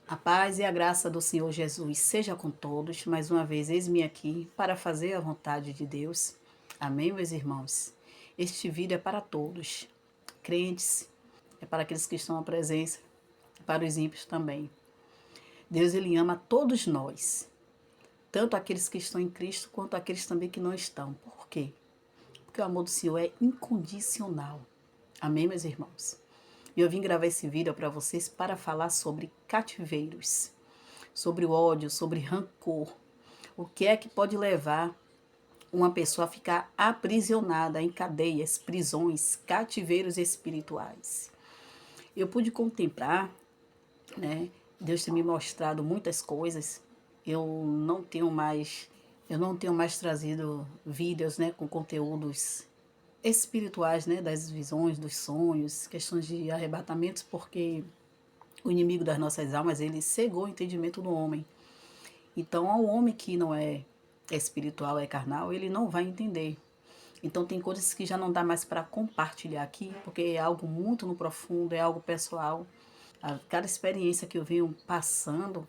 A paz e a graça do Senhor Jesus seja com todos. Mais uma vez, eis-me aqui para fazer a vontade de Deus. Amém, meus irmãos? Este vídeo é para todos, crentes, é para aqueles que estão à presença, para os ímpios também. Deus, Ele ama todos nós, tanto aqueles que estão em Cristo, quanto aqueles também que não estão. Por quê? Porque o amor do Senhor é incondicional. Amém, meus irmãos? E eu vim gravar esse vídeo para vocês para falar sobre cativeiros, sobre o ódio, sobre rancor. O que é que pode levar uma pessoa a ficar aprisionada em cadeias, prisões, cativeiros espirituais? Eu pude contemplar, né? Deus tem me mostrado muitas coisas. Eu não tenho mais, eu não tenho mais trazido vídeos, né, com conteúdos espirituais, né, das visões, dos sonhos, questões de arrebatamentos, porque o inimigo das nossas almas, ele cegou o entendimento do homem. Então, ao homem que não é espiritual, é carnal, ele não vai entender. Então, tem coisas que já não dá mais para compartilhar aqui, porque é algo muito no profundo, é algo pessoal. Cada experiência que eu venho passando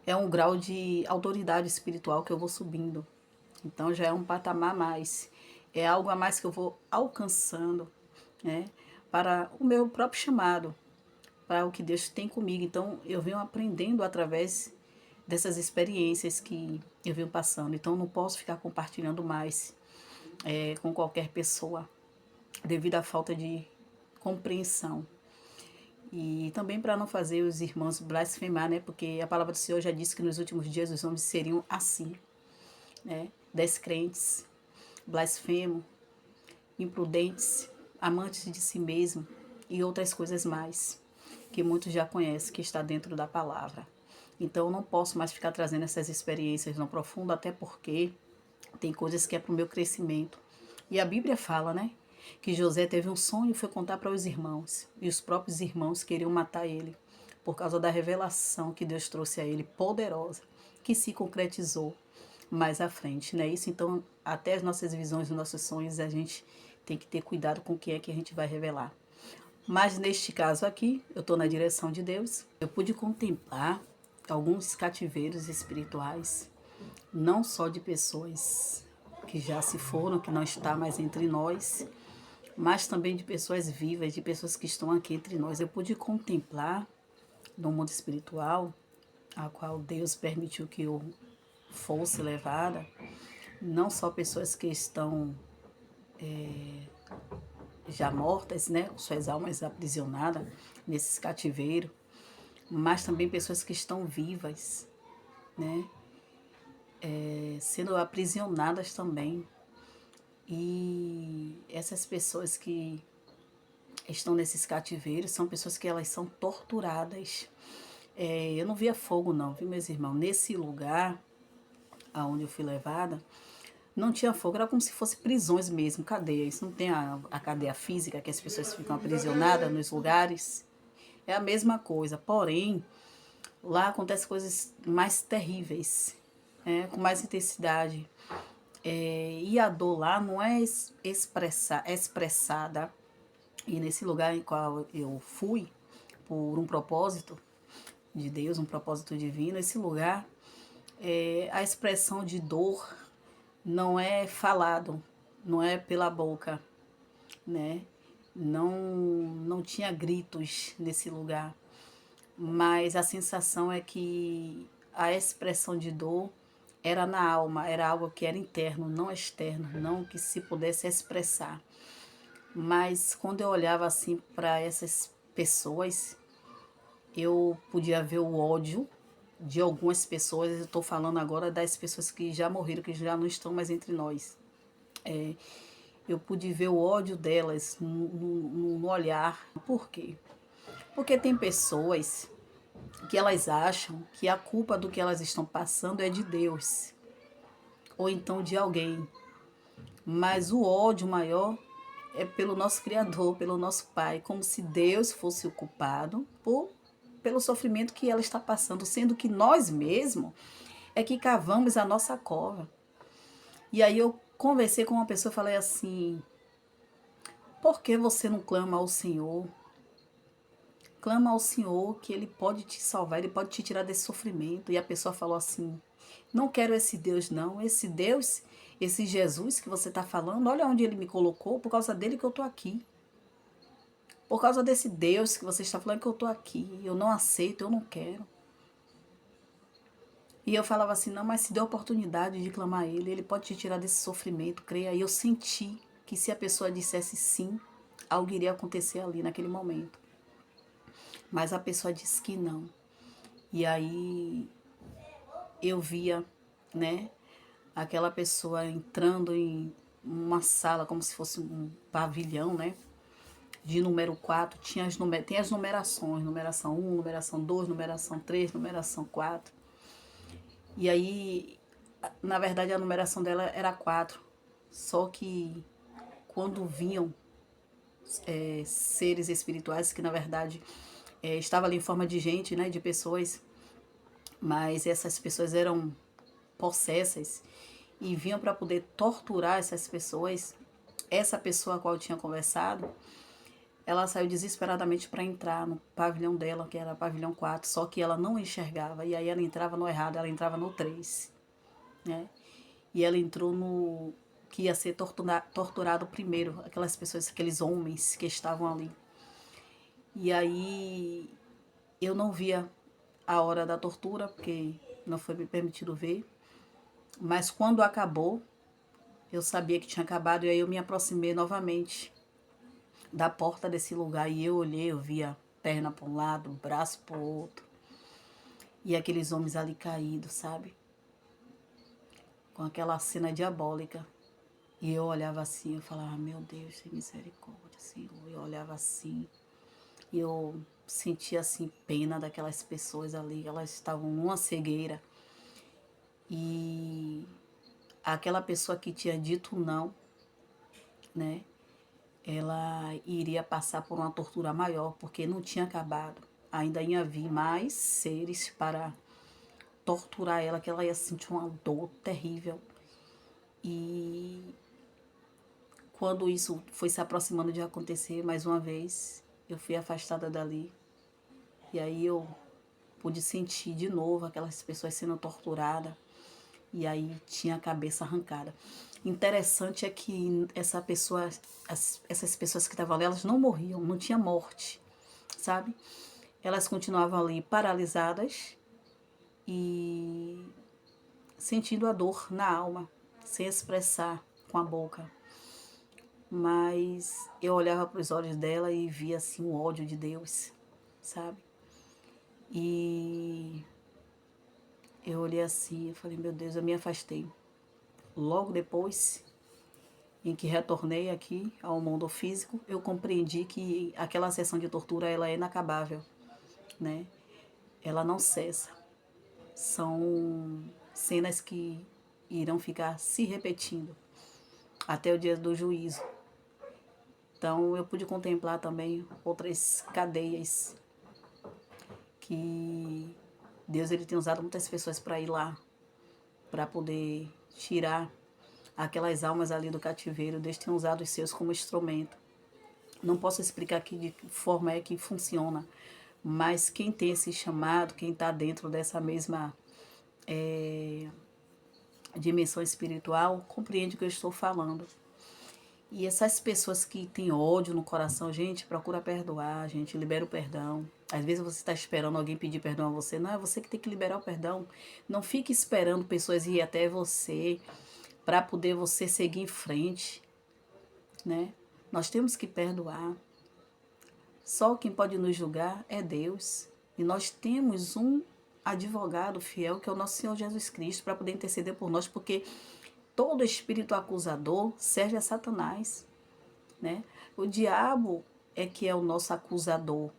é um grau de autoridade espiritual que eu vou subindo. Então, já é um patamar a mais. É algo a mais que eu vou alcançando, né? Para o meu próprio chamado, para o que Deus tem comigo. Então, eu venho aprendendo através dessas experiências que eu venho passando. Então, não posso ficar compartilhando mais com qualquer pessoa, devido à falta de compreensão. E também para não fazer os irmãos blasfemar, né? Porque a palavra do Senhor já disse que nos últimos dias os homens seriam assim, né? Descrentes, blasfemos, imprudentes, amantes de si mesmo e outras coisas mais, que muitos já conhecem, que está dentro da palavra. Então, eu não posso mais ficar trazendo essas experiências no profundo, até porque tem coisas que é para o meu crescimento. E a Bíblia fala, né? Que José teve um sonho e foi contar para os irmãos. E os próprios irmãos queriam matar ele, por causa da revelação que Deus trouxe a ele, poderosa, que se concretizou mais à frente, né? Isso, então, até as nossas visões, os nossos sonhos, a gente tem que ter cuidado com o que é que a gente vai revelar. Mas neste caso aqui, eu estou na direção de Deus. Eu pude contemplar alguns cativeiros espirituais, não só de pessoas que já se foram, que não estão mais entre nós, mas também de pessoas vivas, de pessoas que estão aqui entre nós. Eu pude contemplar no mundo espiritual, a qual Deus permitiu que eu fosse levada, não só pessoas que estão já mortas, né, com suas almas aprisionadas nesses cativeiros, mas também pessoas que estão vivas, né, sendo aprisionadas também. E essas pessoas que estão nesses cativeiros são pessoas que elas são torturadas. Eu não via fogo não, viu, meus irmãos? Nesse lugar aonde eu fui levada, não tinha fogo, era como se fosse prisões mesmo, cadeias. Não tem a cadeia física que as pessoas ficam aprisionadas nos lugares. É a mesma coisa, porém, lá acontecem coisas mais terríveis, com mais intensidade. E a dor lá não é expressada. E nesse lugar em qual eu fui, por um propósito de Deus, um propósito divino, esse lugar, a expressão de dor não é falado, não é pela boca, né? Não tinha gritos nesse lugar, mas a sensação é que a expressão de dor era na alma, era algo que era interno, não externo, não que se pudesse expressar. Mas quando eu olhava assim para essas pessoas, eu podia ver o ódio de algumas pessoas. Eu estou falando agora das pessoas que já morreram, que já não estão mais entre nós. Eu pude ver o ódio delas no olhar. Por quê? Porque tem pessoas que elas acham que a culpa do que elas estão passando é de Deus, ou então de alguém. Mas o ódio maior é pelo nosso Criador, pelo nosso Pai, como se Deus fosse o culpado pelo sofrimento que ela está passando, sendo que nós mesmos é que cavamos a nossa cova. E aí eu conversei com uma pessoa e falei assim: por que você não clama ao Senhor? clama ao Senhor que Ele pode te salvar, Ele pode te tirar desse sofrimento. E a pessoa falou assim, não quero esse Deus não, esse Deus, esse Jesus que você está falando, olha onde Ele me colocou, por causa dele que eu estou aqui. Por causa desse Deus que você está falando que eu estou aqui, eu não aceito, eu não quero. E eu falava assim, não, mas se dê a oportunidade de clamar a Ele, Ele pode te tirar desse sofrimento, creia. E eu senti que se a pessoa dissesse sim, algo iria acontecer ali naquele momento. Mas a pessoa disse que não. E aí eu via, né, aquela pessoa entrando em uma sala como se fosse um pavilhão, né, de número 4, tem as numerações, numeração 1, numeração 2, numeração 3, numeração 4. E aí, na verdade, a numeração dela era 4. Só que quando vinham seres espirituais, que na verdade estavam ali em forma de gente, né, de pessoas, mas essas pessoas eram possessas e vinham para poder torturar essas pessoas. Essa pessoa a qual eu tinha conversado, ela saiu desesperadamente para entrar no pavilhão dela, que era o pavilhão 4, só que ela não enxergava, e aí ela entrava no errado, ela entrava no 3, né? E ela entrou no que ia ser torturado primeiro, aquelas pessoas, aqueles homens que estavam ali. E aí eu não via a hora da tortura, porque não foi me permitido ver, mas quando acabou, eu sabia que tinha acabado, e aí eu me aproximei novamente da porta desse lugar e eu olhei, eu via perna para um lado, braço para o outro. E aqueles homens ali caídos, sabe? Com aquela cena diabólica. E eu olhava assim, eu falava, meu Deus, tem misericórdia, Senhor. Eu olhava assim, e eu sentia assim pena daquelas pessoas ali, elas estavam numa cegueira. E aquela pessoa que tinha dito não, né? Ela iria passar por uma tortura maior, porque não tinha acabado. Ainda ia vir mais seres para torturar ela, que ela ia sentir uma dor terrível. E quando isso foi se aproximando de acontecer mais uma vez, eu fui afastada dali. E aí eu pude sentir de novo aquelas pessoas sendo torturadas. E aí tinha a cabeça arrancada. Interessante é que essas pessoas que estavam ali, elas não morriam, não tinha morte, sabe? Elas continuavam ali paralisadas e sentindo a dor na alma, sem expressar com a boca. Mas eu olhava para os olhos dela e via assim o ódio de Deus, sabe? E eu olhei assim e falei, meu Deus, eu me afastei. Logo depois em que retornei aqui ao mundo físico, eu compreendi que aquela sessão de tortura ela é inacabável, né? Ela não cessa. São cenas que irão ficar se repetindo até o dia do juízo. Então eu pude contemplar também outras cadeias que Deus ele tem usado muitas pessoas para ir lá, para poder tirar aquelas almas ali do cativeiro. Deus tem usado os seus como instrumento. Não posso explicar aqui de que forma é que funciona, mas quem tem esse chamado, quem está dentro dessa mesma dimensão espiritual, compreende o que eu estou falando. E essas pessoas que têm ódio no coração, gente, procura perdoar, gente, libera o perdão. Às vezes você está esperando alguém pedir perdão a você. Não, é você que tem que liberar o perdão. Não fique esperando pessoas ir até você para poder você seguir em frente, né? Nós temos que perdoar. Só quem pode nos julgar é Deus. E nós temos um advogado fiel, que é o nosso Senhor Jesus Cristo, para poder interceder por nós, porque todo espírito acusador serve a Satanás, né? O diabo é que é o nosso acusador.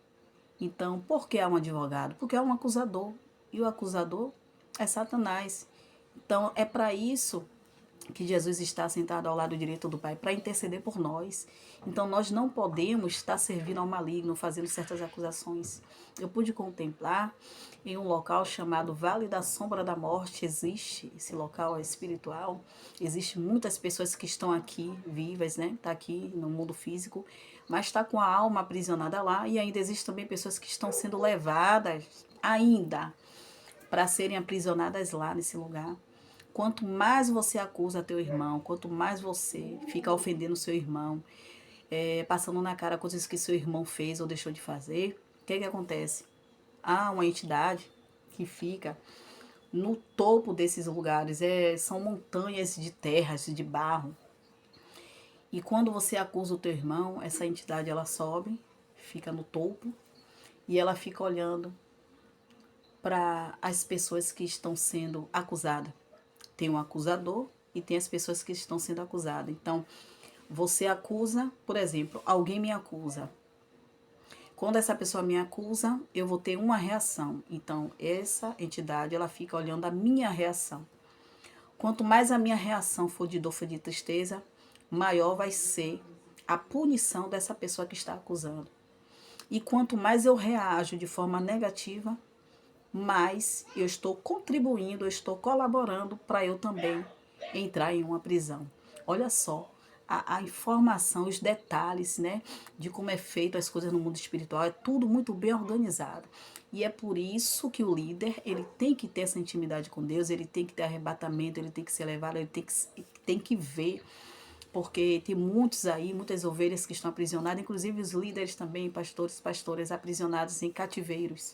Então, por que há um advogado? Porque há um acusador. E o acusador é Satanás. Então, é para isso que Jesus está sentado ao lado direito do Pai, para interceder por nós. Então nós não podemos estar servindo ao maligno, fazendo certas acusações. Eu pude contemplar em um local chamado Vale da Sombra da Morte, existe esse local espiritual, existem muitas pessoas que estão aqui vivas, né? Tá aqui no mundo físico, mas está com a alma aprisionada lá, e ainda existem também pessoas que estão sendo levadas ainda para serem aprisionadas lá nesse lugar. Quanto mais você acusa teu irmão, quanto mais você fica ofendendo seu irmão, passando na cara coisas que seu irmão fez ou deixou de fazer, o que acontece? Há uma entidade que fica no topo desses lugares, são montanhas de terras, de barro. E quando você acusa o teu irmão, essa entidade ela sobe, fica no topo e ela fica olhando para as pessoas que estão sendo acusadas. Tem um acusador e tem as pessoas que estão sendo acusadas. Então, você acusa, por exemplo, alguém me acusa. Quando essa pessoa me acusa, eu vou ter uma reação. Então, essa entidade, ela fica olhando a minha reação. Quanto mais a minha reação for de dor, for de tristeza, maior vai ser a punição dessa pessoa que está acusando. E quanto mais eu reajo de forma negativa, mais eu estou contribuindo, eu estou colaborando para eu também entrar em uma prisão. Olha só, a informação, os detalhes, né, de como é feito as coisas no mundo espiritual, é tudo muito bem organizado. E é por isso que o líder, ele tem que ter essa intimidade com Deus, ele tem que ter arrebatamento, ele tem que ser levado, ele tem que ver, porque tem muitos aí, muitas ovelhas que estão aprisionadas, inclusive os líderes também, pastores, pastoras aprisionados em cativeiros,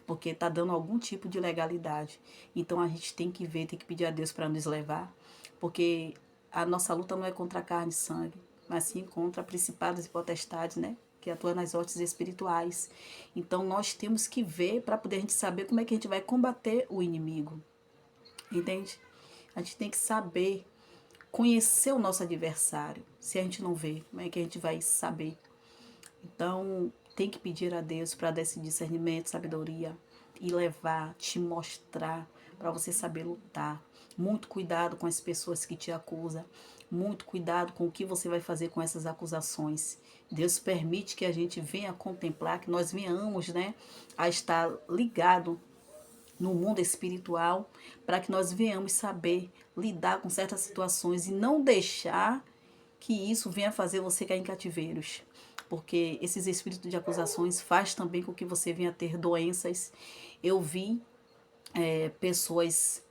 porque está dando algum tipo de legalidade. Então a gente tem que ver, tem que pedir a Deus para nos levar, porque a nossa luta não é contra a carne e sangue, mas sim contra principados e potestades, né? Que atuam nas hostes espirituais. Então nós temos que ver para poder a gente saber como é que a gente vai combater o inimigo. Entende? A gente tem que saber conhecer o nosso adversário. Se a gente não vê, como é que a gente vai saber? Então, tem que pedir a Deus para dar esse discernimento, sabedoria e levar, te mostrar para você saber lutar. Muito cuidado com as pessoas que te acusam. Muito cuidado com o que você vai fazer com essas acusações. Deus permite que a gente venha contemplar, que nós venhamos, né, a estar ligado no mundo espiritual, para que nós venhamos saber lidar com certas situações e não deixar que isso venha fazer você cair em cativeiros. Porque esses espíritos de acusações faz também com que você venha ter doenças. Eu vi pessoas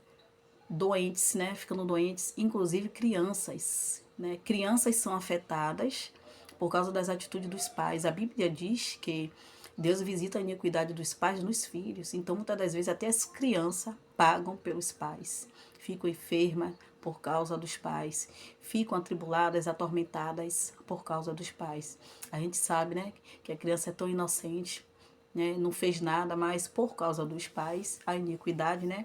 doentes, né, ficando doentes, inclusive crianças, né? Crianças são afetadas por causa das atitudes dos pais. A Bíblia diz que Deus visita a iniquidade dos pais nos filhos. Então, muitas das vezes, até as crianças pagam pelos pais. Ficam enfermas por causa dos pais. Ficam atribuladas, atormentadas por causa dos pais. A gente sabe, né, que a criança é tão inocente, né, não fez nada, mas por causa dos pais, a iniquidade, né,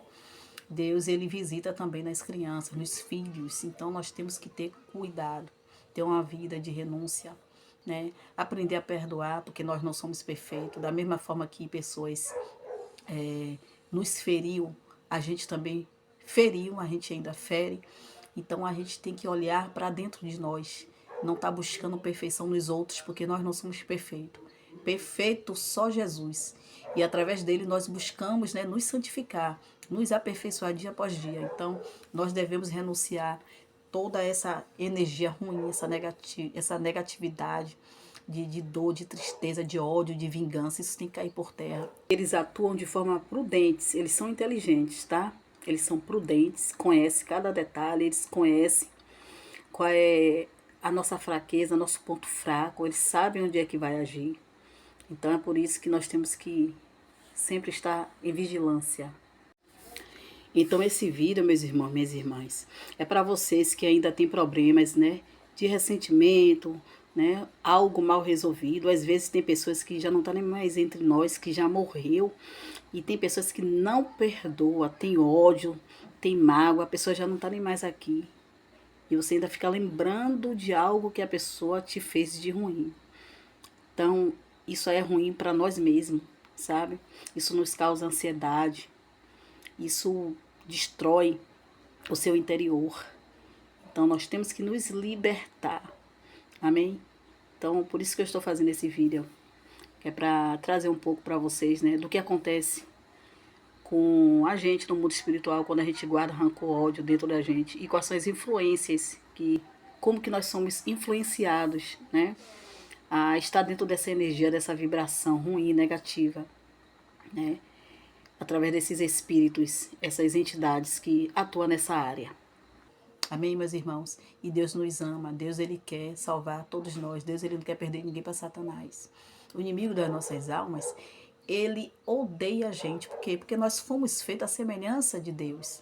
Deus, ele visita também nas crianças, nos filhos. Então, nós temos que ter cuidado, ter uma vida de renúncia, né? Aprender a perdoar, porque nós não somos perfeitos. Da mesma forma que pessoas nos feriu, a gente também feriu, a gente ainda fere. Então, a gente tem que olhar para dentro de nós. Não estar buscando perfeição nos outros, porque nós não somos perfeitos. Perfeito só Jesus. E através dele nós buscamos, né, nos santificar, nos aperfeiçoar dia após dia. Então, nós devemos renunciar toda essa energia ruim, essa negatividade de dor, de tristeza, de ódio, de vingança. Isso tem que cair por terra. Eles atuam de forma prudente, eles são inteligentes, tá? Eles são prudentes, conhecem cada detalhe, eles conhecem qual é a nossa fraqueza, nosso ponto fraco, eles sabem onde é que vai agir. Então é por isso que nós temos que sempre estar em vigilância. Então esse vídeo, meus irmãos, minhas irmãs, é para vocês que ainda têm problemas, né, de ressentimento, né, algo mal resolvido. Às vezes tem pessoas que já não estão nem mais entre nós, que já morreu, e tem pessoas que não perdoam, tem ódio, tem mágoa, a pessoa já não está nem mais aqui. E você ainda fica lembrando de algo que a pessoa te fez de ruim. Então, isso é ruim para nós mesmos, sabe? Isso nos causa ansiedade. Isso destrói o seu interior. Então, nós temos que nos libertar. Amém? Então, por isso que eu estou fazendo esse vídeo. Que é para trazer um pouco para vocês, né? Do que acontece com a gente no mundo espiritual quando a gente guarda rancor, ódio dentro da gente. E quais são as influências, como que nós somos influenciados, né? a estar dentro dessa energia, dessa vibração ruim, negativa, né? Através desses espíritos, essas entidades que atuam nessa área. Amém, meus irmãos? E Deus nos ama, Deus ele quer salvar todos nós, Deus ele não quer perder ninguém para Satanás. O inimigo das nossas almas, ele odeia a gente, por quê? Porque nós fomos feitos à semelhança de Deus.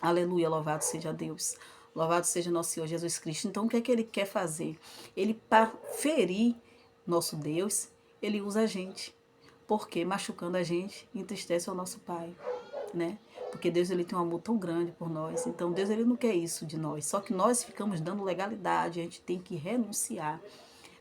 Aleluia, louvado seja Deus. Louvado seja nosso Senhor Jesus Cristo. Então, o que é que ele quer fazer? Ele, para ferir nosso Deus, ele usa a gente. Porque machucando a gente, entristece o nosso Pai, né? Porque Deus ele tem um amor tão grande por nós. Então, Deus ele não quer isso de nós. Só que nós ficamos dando legalidade, a gente tem que renunciar.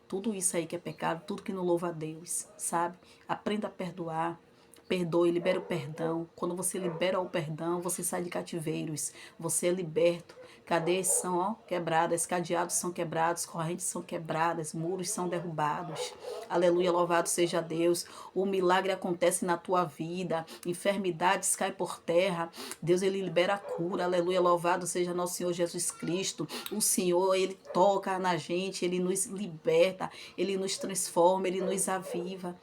Tudo isso aí que é pecado, tudo que não louva a Deus, sabe? Aprenda a perdoar. Perdoe, libera o perdão. Quando você libera o perdão, você sai de cativeiros. Você é liberto. Cadeias são quebradas, cadeados são quebrados, correntes são quebradas, muros são derrubados. Aleluia, louvado seja Deus. O milagre acontece na tua vida. Enfermidades caem por terra. Deus, ele libera a cura. Aleluia, louvado seja nosso Senhor Jesus Cristo. O Senhor, ele toca na gente, ele nos liberta, ele nos transforma, ele nos aviva.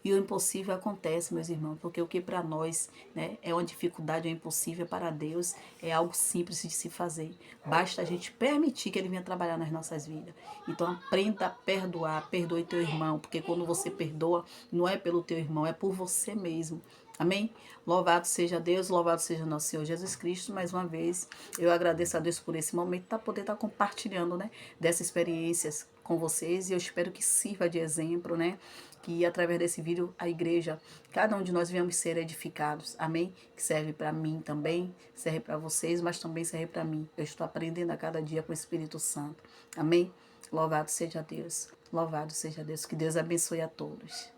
E o impossível acontece, meus irmãos, porque o que para nós, né, é uma dificuldade, é impossível, para Deus é algo simples de se fazer. Basta a gente permitir que Ele venha trabalhar nas nossas vidas. Então aprenda a perdoar, perdoe teu irmão, porque quando você perdoa, não é pelo teu irmão, é por você mesmo. Amém? Louvado seja Deus, louvado seja nosso Senhor Jesus Cristo. Mais uma vez, eu agradeço a Deus por esse momento, para poder estar compartilhando, né, dessas experiências com vocês. E eu espero que sirva de exemplo, né? Que através desse vídeo a igreja, cada um de nós venhamos ser edificados. Amém? Que serve para mim também, serve para vocês, mas também serve para mim. Eu estou aprendendo a cada dia com o Espírito Santo. Amém? Louvado seja Deus. Louvado seja Deus. Que Deus abençoe a todos.